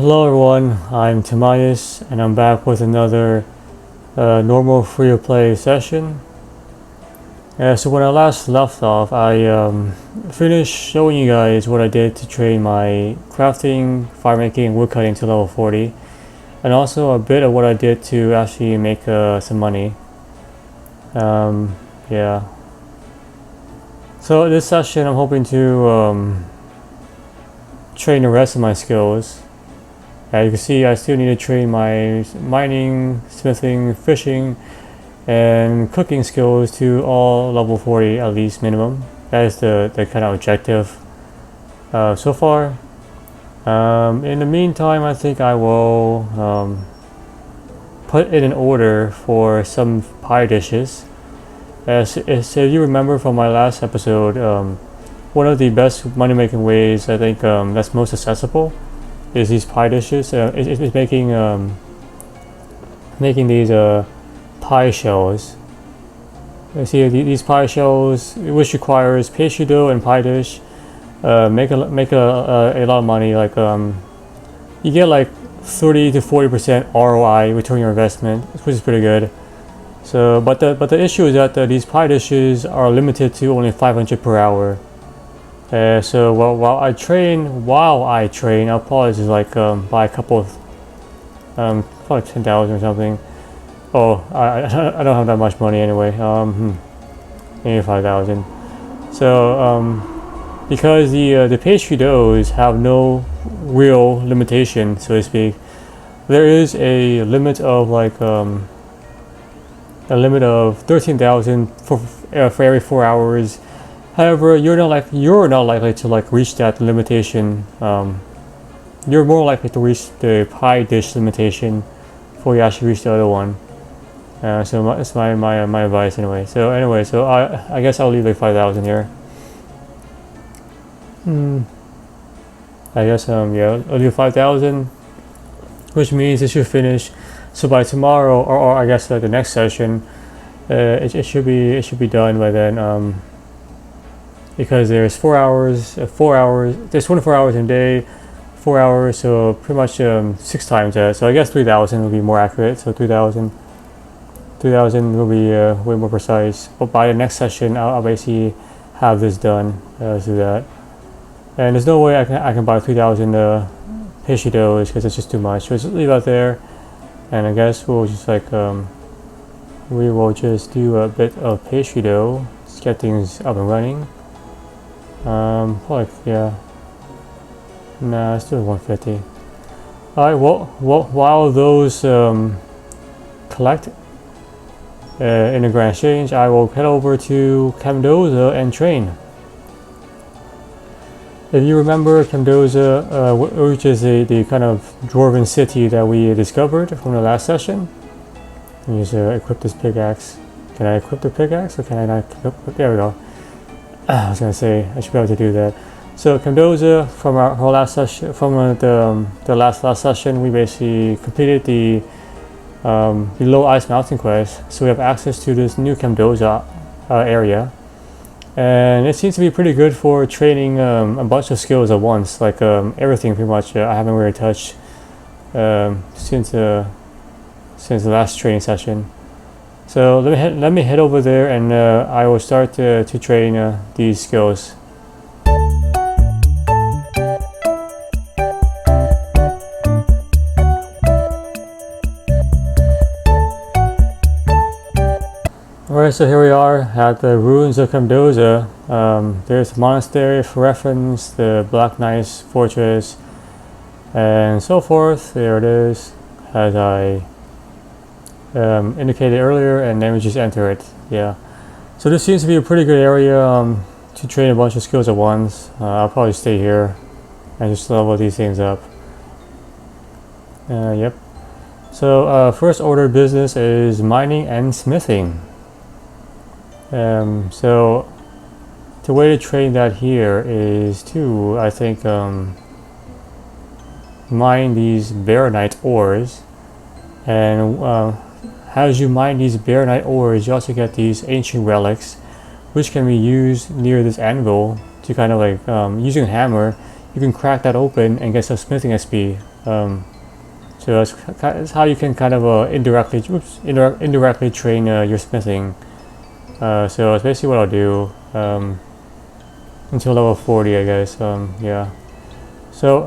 Hello everyone, I'm Tobias and I'm back with another normal free-to-play session. So when I last left off, I finished showing you guys what I did to train my crafting, fire making, and wood cutting to level 40, and also a bit of what I did to actually make some money. Yeah. So this session I'm hoping to train the rest of my skills. As you can see, I still need to train my mining, smithing, fishing, and cooking skills to all level 40 at least minimum. That is the kind of objective so far. In the meantime, I think I will put in an order for some pie dishes. As if you remember from my last episode, one of the best money-making ways I think that's most accessible is these pie dishes. It's making these pie shells. You see these pie shells, which requires pastry dough and pie dish. Make a lot of money. Like you get like 30 to 40% ROI, return your investment, which is pretty good. So, but the issue is that these pie dishes are limited to only 500 per hour. So while I train, I'll probably just like buy a couple of probably 10,000 or something. Oh, I don't have that much money anyway. Maybe 5,000. So because the pastry doughs have no real limitation, so to speak, there is a limit of like a limit of 13,000 for every 4 hours. However, you're not likely to like reach that limitation. You're more likely to reach the pie dish limitation before you actually reach the other one. So that's my advice anyway. So I guess I'll leave like 5,000 here. I guess yeah, I'll do 5,000, which means it should finish. So by tomorrow, or I guess the next session, it should be done by then. Because there's 4 hours, there's 24 hours in a day, 4 hours, so pretty much 6 times that. So I guess 3,000 will be more accurate. So 3,000 will be way more precise. But by the next session, I'll basically have this done. Let's do that. And there's no way I can buy 3,000 pastry doughs because it's just too much. So just leave that there. And I guess we'll just like we will just do a bit of pastry dough, just get things up and running. Like yeah, nah, let's do 150. All right. Well, while those collect in the Grand Exchange, I will head over to Camdoza and train. If you remember, Camdoza, which is the kind of dwarven city that we discovered from the last session. Let me just equip this pickaxe. Can I equip the pickaxe, or can I not equip? There we go. I was gonna say I should be able to do that. So Camdoza, from our last session, from the last session, we basically completed the Low Ice Mountain quest. So we have access to this new Camdoza area, and it seems to be pretty good for training a bunch of skills at once. Like everything pretty much. I haven't really touched since the last training session. So let me head over there, and I will start to train these skills. Alright, so here we are at the ruins of Camdoza. There's the monastery for reference, the Black Knight's fortress, and so forth. There it is, as I indicated earlier, and then we just enter it. Yeah, so this seems to be a pretty good area to train a bunch of skills at once. I'll probably stay here and just level these things up. Yep. So first order of business is mining and smithing. So the way to train that here is to, I think, mine these baronite ores, and as you mine these baronite ores, you also get these ancient relics, which can be used near this anvil to kind of like, using a hammer, you can crack that open and get some smithing XP, So that's how you can kind of indirectly train your smithing. So that's basically what I'll do until level 40, I guess. Yeah. So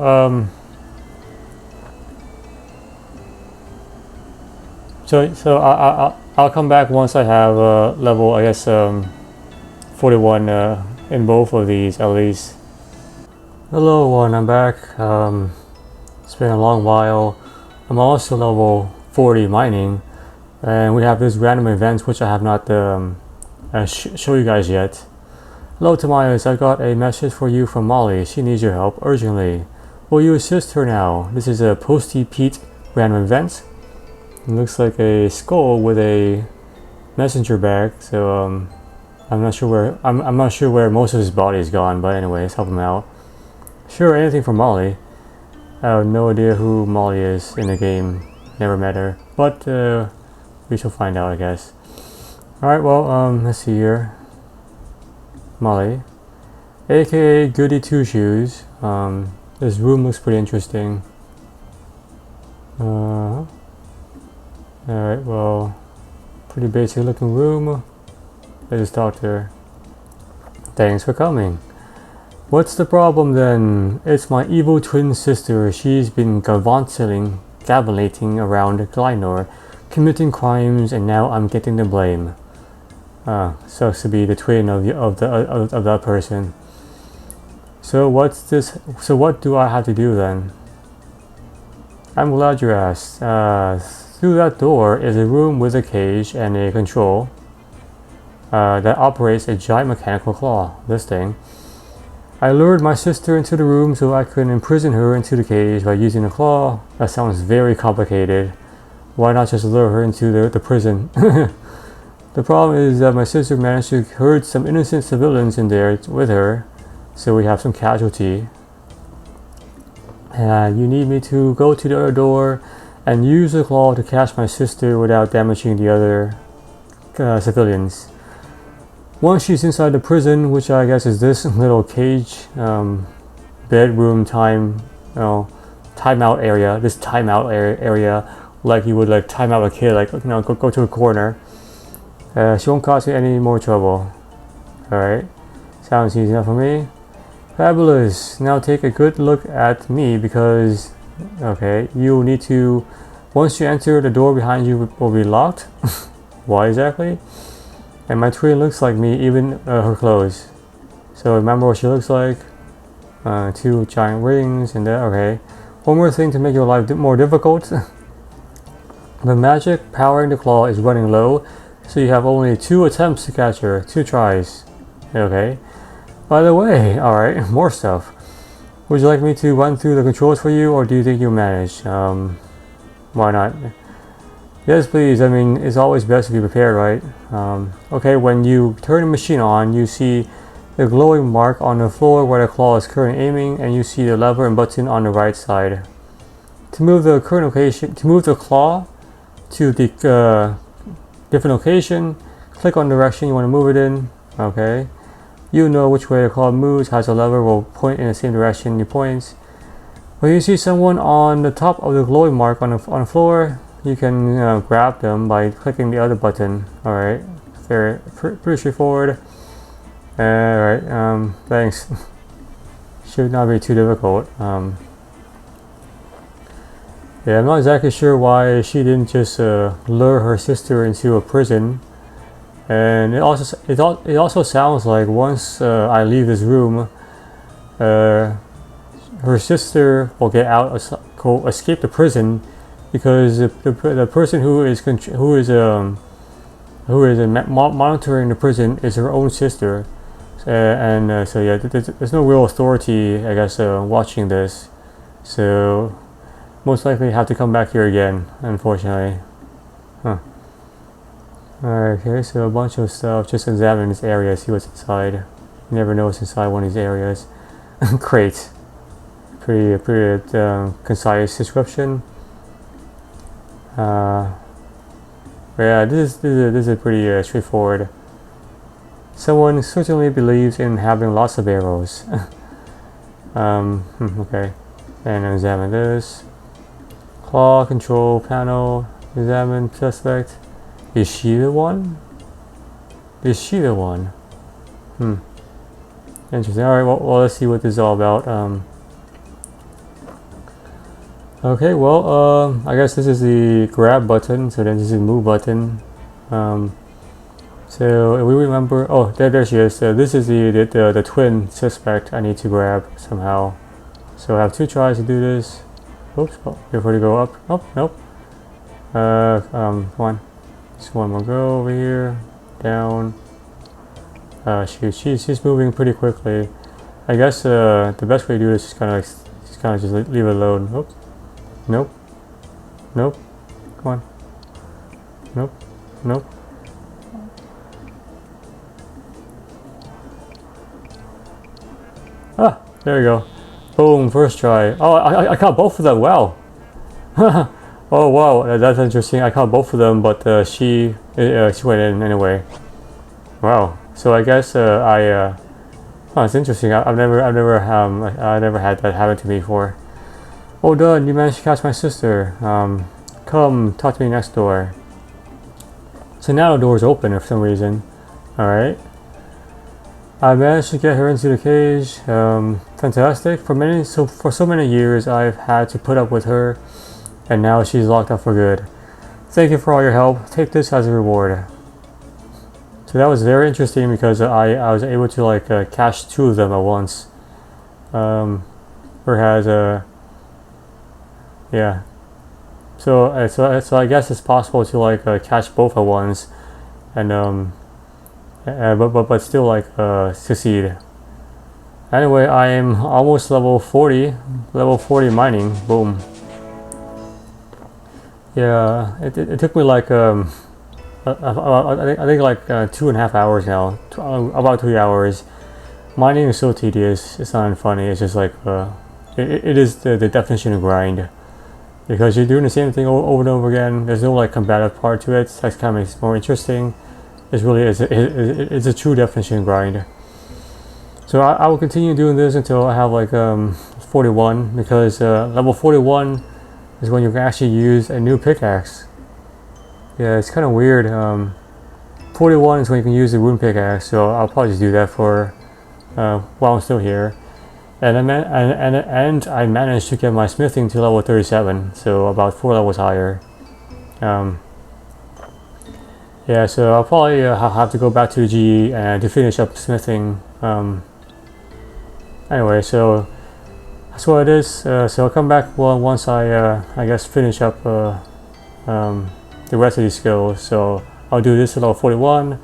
I'll come back once I have level, I guess, 41 in both of these at least. Hello everyone, I'm back. It's been a long while. I'm also level 40 mining, and we have these random events which I have not show you guys yet. Hello Tomias, I got a message for you from Molly. She needs your help urgently. Will you assist her now? This is a Posty Pete random event. It looks like a skull with a messenger bag, so I'm not sure where most of his body is gone, but anyways, help him out. Sure, anything for Molly. I have no idea who Molly is in the game. Never met her, but we shall find out, I guess. Alright, well, let's see here. Molly, aka Goody Two Shoes. This room looks pretty interesting. Alright, well, pretty basic looking room. Let's just talk to her. Thanks for coming. What's the problem then? It's my evil twin sister. She's been gallivanting around Glynor, committing crimes, and now I'm getting the blame. Sucks to be the twin of that person. So what's this? So what do I have to do then? I'm glad you asked. Through that door is a room with a cage and a control that operates a giant mechanical claw. This thing. I lured my sister into the room so I could imprison her into the cage by using a claw. That sounds very complicated. Why not just lure her into the prison? The problem is that my sister managed to herd some innocent civilians in there with her, so we have some casualty. You need me to go to the other door and use the claw to catch my sister without damaging the other civilians. Once she's inside the prison, which I guess is this little cage, bedroom timeout area, this timeout area, like you would like time out a kid, like, you know, go to a corner. She won't cause you any more trouble. Alright, sounds easy enough for me. Fabulous. Now take a good look at me because, okay, you need to, once you enter, the door behind you will be locked. Why exactly? And my twin looks like me, even her clothes. So remember what she looks like. 2 giant rings and that, okay. One more thing to make your life more difficult. The magic powering the claw is running low, so you have only 2 attempts to catch her, 2 tries. Okay. By the way, alright, more stuff. Would you like me to run through the controls for you, or do you think you'll manage? Why not? Yes, please. I mean, it's always best to be prepared, right? Okay, when you turn the machine on, you see the glowing mark on the floor where the claw is currently aiming, and you see the lever and button on the right side. To move the claw to the different location, click on the direction you want to move it in. Okay, you know which way the claw moves, has a lever will point in the same direction you point. When you see someone on the top of the glowing mark on the floor, you can grab them by clicking the other button. Alright, pretty straightforward. Alright, thanks. Should not be too difficult. Yeah, I'm not exactly sure why she didn't just lure her sister into a prison. And it also sounds like once I leave this room, her sister will get out, escape the prison, because the person who is monitoring the prison is her own sister, so yeah, there's no real authority, I guess, watching this, so most likely have to come back here again, unfortunately. Huh. Alright, okay, so a bunch of stuff. Just examine this area, see what's inside. You never know what's inside one of these areas. Crate. Pretty concise description. Yeah, this is pretty straightforward. Someone certainly believes in having lots of arrows. Okay, and examine this. Claw control panel. Examine suspect. Is she the one? Is she the one? Interesting. Alright, well, let's see what this is all about. Okay, well, I guess this is the grab button, so then this is the move button. So if we remember, oh, there she is. So this is the twin suspect I need to grab somehow. So I have 2 tries to do this. Oops, oh, before to go up. Oh, nope. Come on. Just one more go over here. Down. She's moving pretty quickly. I guess the best way to do this is kind of just leave it alone. Oops. Nope. Nope. Come on. Nope. Nope. Ah, there we go. Boom, first try. Oh, I caught both of them. Wow. Oh wow, that's interesting. I caught both of them, but she went in anyway. Wow. So I guess oh, it's interesting. I've never had that happen to me before. Oh, done. You managed to catch my sister. Come talk to me next door. So now the door's open for some reason. All right. I managed to get her into the cage. Fantastic. For so many years, I've had to put up with her, and now she's locked up for good. Thank you for all your help. Take this as a reward. So that was very interesting because I was able to like catch 2 of them at once. Whereas yeah. So I guess it's possible to like catch both at once, and but still like succeed. Anyway, I am almost level 40 mining. Boom. Yeah, it took me like I think like 2.5 hours now, about 3 hours. Mining is so tedious. It's not funny. It's just like it is the definition of grind, because you're doing the same thing over and over again. There's no like combative part to it. That kind of makes it more interesting. It's a true definition of grind. So I will continue doing this until I have like 41, because level 41 is when you can actually use a new pickaxe. Yeah, it's kind of weird. 41 is when you can use the rune pickaxe, so I'll probably just do that for while I'm still here. And I managed to get my smithing to level 37, so about 4 levels higher. Yeah, so I'll probably have to go back to G and to finish up smithing. Anyway, so that's what it is. So I'll come back once I guess finish up the rest of these skills. So I'll do this at level 41.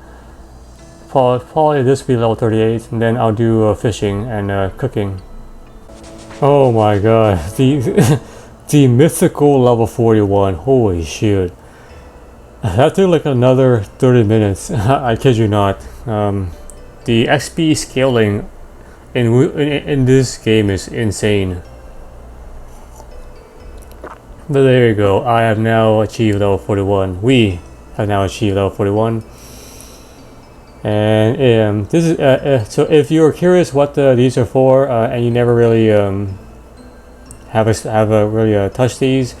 Probably this will be level 38, and then I'll do fishing and cooking. Oh my god, the mythical level 41. Holy shit. That took like another 30 minutes. I kid you not. The XP scaling in this game is insane. But there you go. I have now achieved level 41. We have now achieved level 41. And this is so if you're curious what these are for, and you never really have really touched these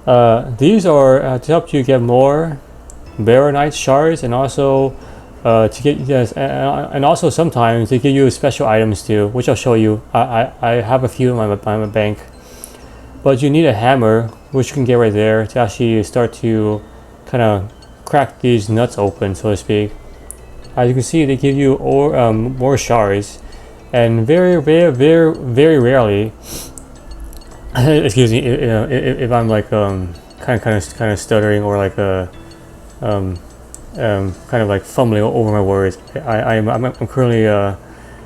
are to help you get more Baronite shards, and also to get and also sometimes they give you special items too, which I'll show you. I have a few in my bank, but you need a hammer, which you can get right there, to actually start to kind of crack these nuts open, so to speak. As you can see, they give you more shards, and very rarely. Excuse me, if I'm like kind of stuttering, or like kind of like fumbling over my words. I'm currently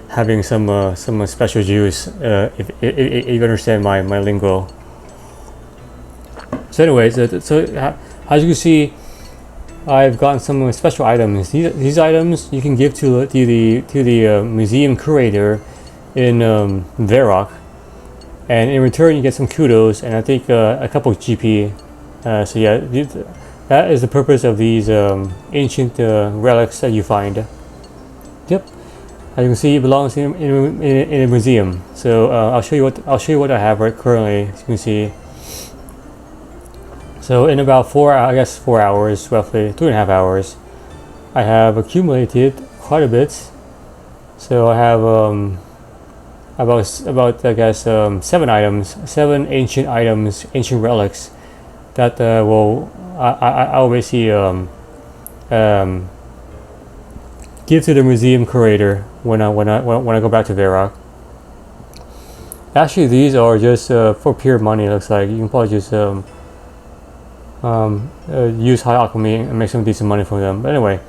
having some special juice. If you understand my lingo. So anyways, so as you can see, I've gotten some special items. These items you can give to the museum curator in Varrock. And in return, you get some kudos, and I think a couple of GP. So yeah, that is the purpose of these ancient relics that you find. Yep, as you can see, it belongs in a museum. So I'll show you what I have right currently. As you can see, So in about 4 hours, roughly 3.5 hours, I have accumulated quite a bit. So I have about I guess 7 ancient items, ancient relics that I will basically give to the museum curator when I go back to Varrock. Actually, these are just for pure money. It looks like you can probably just use high alchemy and make some decent money from them. But anyway,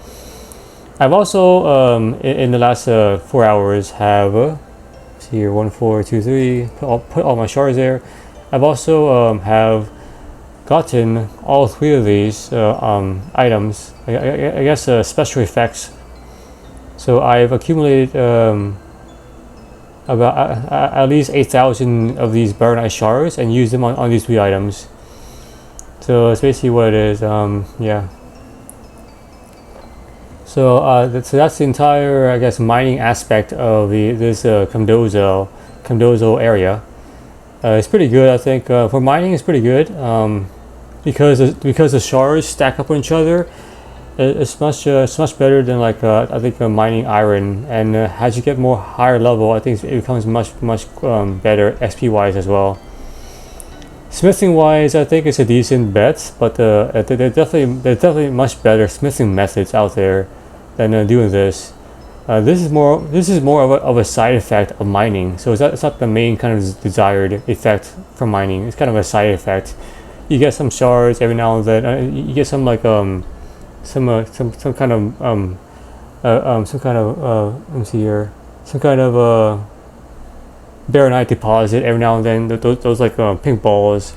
I've also in the last 4 hours have see here 1, 4, 2, 3. Put all my shards there. I've also have gotten all 3 of these items. I guess special effects. So I've accumulated about at least 8,000 of these Baronite shards and used them on these 3 items. So that's basically what it is. Yeah. So that's the entire, I guess, mining aspect of this Camdozo area. It's pretty good, I think. For mining, it's pretty good because the shards stack up on each other. It's much better than like I think mining iron. And as you get more higher level, I think it becomes much better XP wise as well. Smithing wise, I think it's a decent bet, but there's definitely much better smithing methods out there than doing this. This is more of a side effect of mining, so it's not the main kind of desired effect from mining. It's kind of a side effect. You get some shards every now and then. You get some like some kind of let me see here, some kind of Baronite deposit every now and then. Those like pink balls,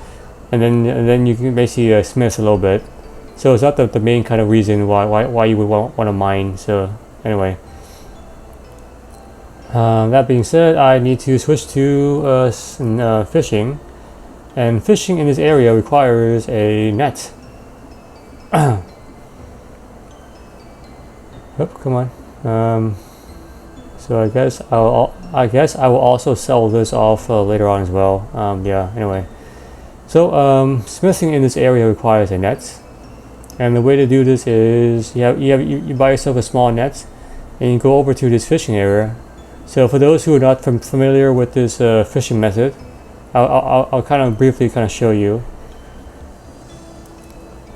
and then you can basically smith a little bit. So it's not the main kind of reason why you would want to mine. So anyway, that being said, I need to switch to fishing, and fishing in this area requires a net. Oh, come on. So I guess I will also sell this off later on as well. Yeah. Anyway, so smithing in this area requires a net, and the way to do this is you buy yourself a small net, and you go over to this fishing area. So for those who are not familiar with this fishing method, I'll kind of briefly show you.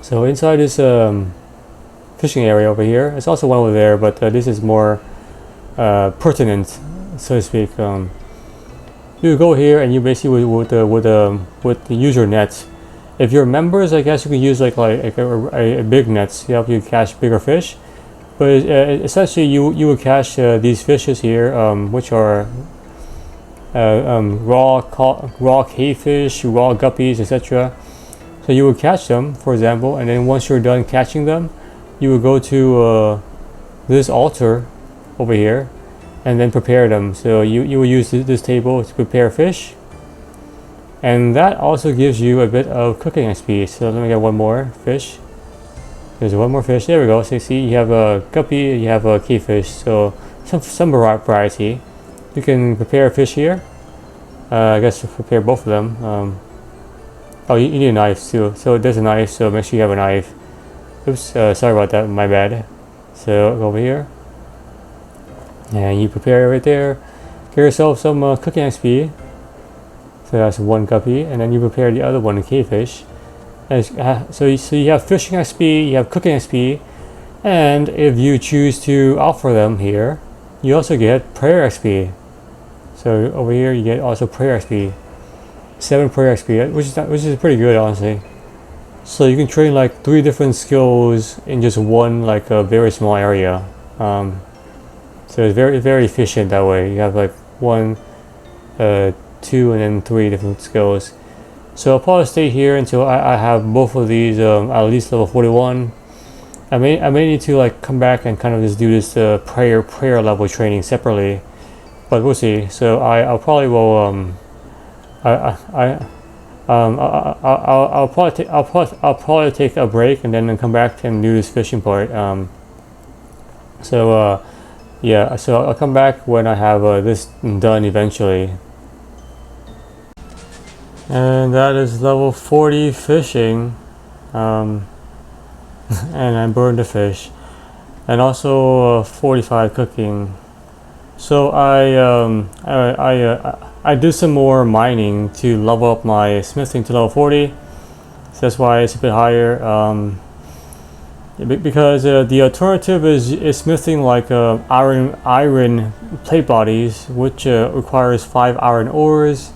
So inside this fishing area over here, it's also one over there, but this is more pertinent, so to speak. You go here and you basically would use your nets. If you're members, I guess you can use like a big nets to help you catch bigger fish. But essentially, you would catch these fishes here, which are raw cavefish, raw guppies, etc. So you would catch them, for example, and then once you're done catching them, you would go to this altar over here and then prepare them. So you will use this table to prepare fish, and that also gives you a bit of cooking XP. So let me get one more fish. There's one more fish. There we go. So you see, you have a guppy, you have a cavefish. So some variety. You can prepare fish here. I guess prepare both of them. Oh, you need a knife too. So there's a knife. So make sure you have a knife. Oops, sorry about that. My bad. So go over here, and you prepare right there. Get yourself some cooking XP. So that's one guppy, and then you prepare the other one, the cavefish. And so you have fishing XP, you have cooking XP, and if you choose to offer them here, you also get prayer XP. So over here you get also prayer XP, 7 prayer XP, which is pretty good, honestly. So you can train like 3 different skills in just one like a very small area. So it's very efficient that way. You have like 1, 2, and then 3 different skills. So I'll probably stay here until I have both of these at least level 41. I may need to like come back and kind of just do this prayer level training separately, but we'll see. So I'll probably will I'll probably take a break and then come back and do this fishing part. Yeah, so I'll come back when I have this done eventually. And that is level 40 fishing. and I burned the fish, and also 45 cooking. So I did some more mining to level up my smithing to level 40. So that's why it's a bit higher. Because the alternative is smithing like iron plate bodies, which requires 5 iron ores,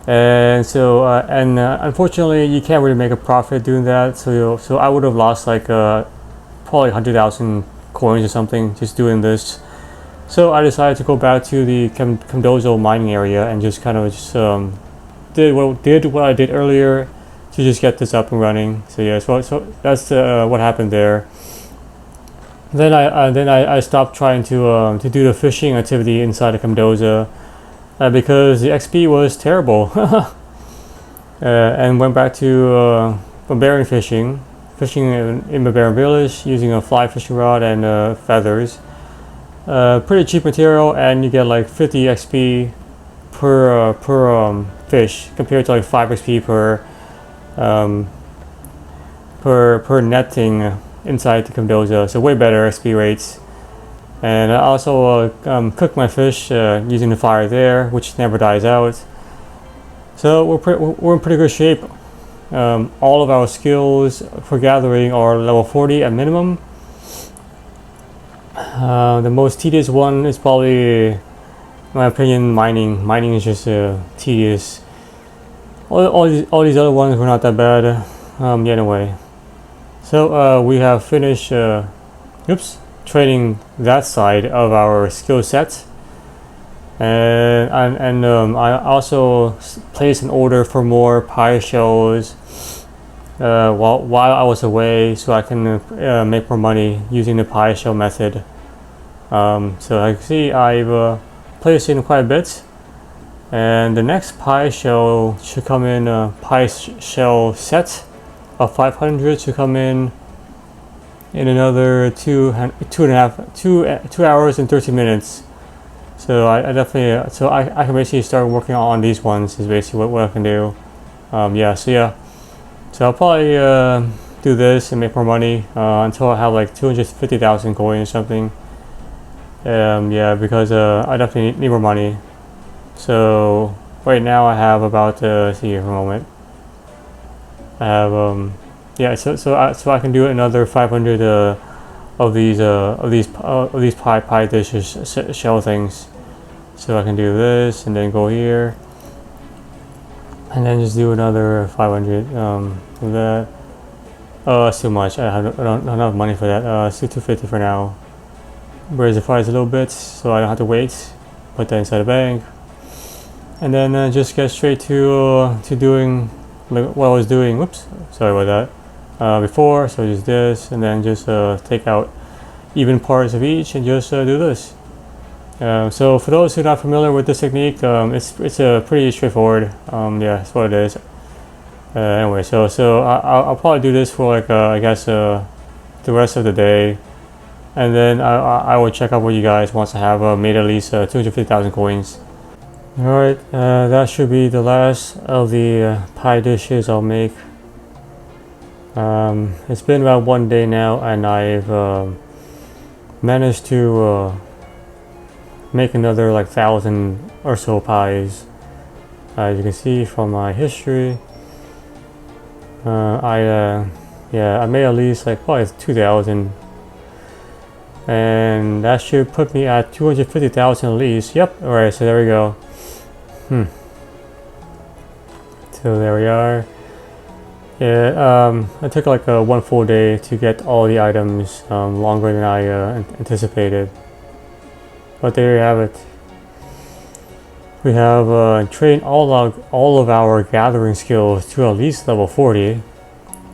and so unfortunately you can't really make a profit doing that. So I would have lost like probably 100,000 coins or something just doing this. So I decided to go back to the Camdozo mining area and just kind of just did what I did earlier to just get this up and running. So yeah, so that's what happened there. Then I stopped trying to do the fishing activity inside the Camdoza because the XP was terrible, and went back to barbarian fishing in barbarian village using a fly fishing rod and feathers. Pretty cheap material, and you get like 50 XP per fish compared to like 5 XP per netting inside the Camdoza, so way better XP rates. And I also cook my fish using the fire there, which never dies out. So we're in pretty good shape. All of our skills for gathering are level 40 at minimum. The most tedious one is probably, in my opinion, mining. Mining is just tedious. All these other ones were not that bad. Yeah, anyway. So we have finished training that side of our skill set. And I also placed an order for more pie shells while I was away, so I can make more money using the pie shell method. So I see I've placed in quite a bit, and the next pie shell should come in. Pie shell set of 500 should come in another 2 hours and 30 minutes. So I definitely I can basically start working on these ones. Is basically what I can do. So I'll probably do this and make more money until I have like 250,000 coins or something. Because I definitely need more money. So right now I have about see here for a moment. I have so I can do another 500 of these pie dishes shell things. So I can do this and then go here, and then just do another 500 of that. Oh, that's too much. I don't have money for that. Let's do 250 for now. Raise the price a little bit so I don't have to wait. Put that inside the bank, and then just get straight to doing like what I was doing. Whoops, sorry about that. Before, so just this, and then just take out even parts of each and just do this. So for those who are not familiar with this technique, it's pretty straightforward. That's what it is. Anyway, so I'll probably do this for like I guess the rest of the day, and then I will check out with you guys once I have made at least 250,000 coins. Alright, that should be the last of the pie dishes I'll make. It's been about 1 day now, and I've managed to make another like 1,000 or so pies. As you can see from my history, I made at least like probably 2,000, and that should put me at 250,000 at least. Yep. All right. So there we go. So there we are. Yeah. It took like 1 full day to get all the items, longer than I anticipated. But there you have it. We have trained all of our gathering skills to at least level 40.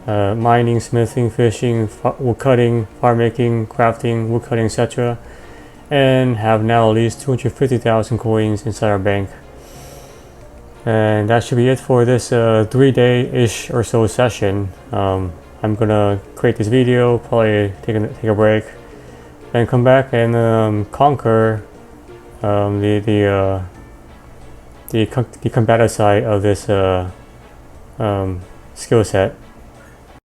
Mining, smithing, fishing, wood cutting, farm making, crafting, wood cutting, etc. And have now at least 250,000 coins inside our bank. And that should be it for this 3-day-ish or so session. I'm gonna create this video, probably take a break, and come back and conquer the combative side of this skill set.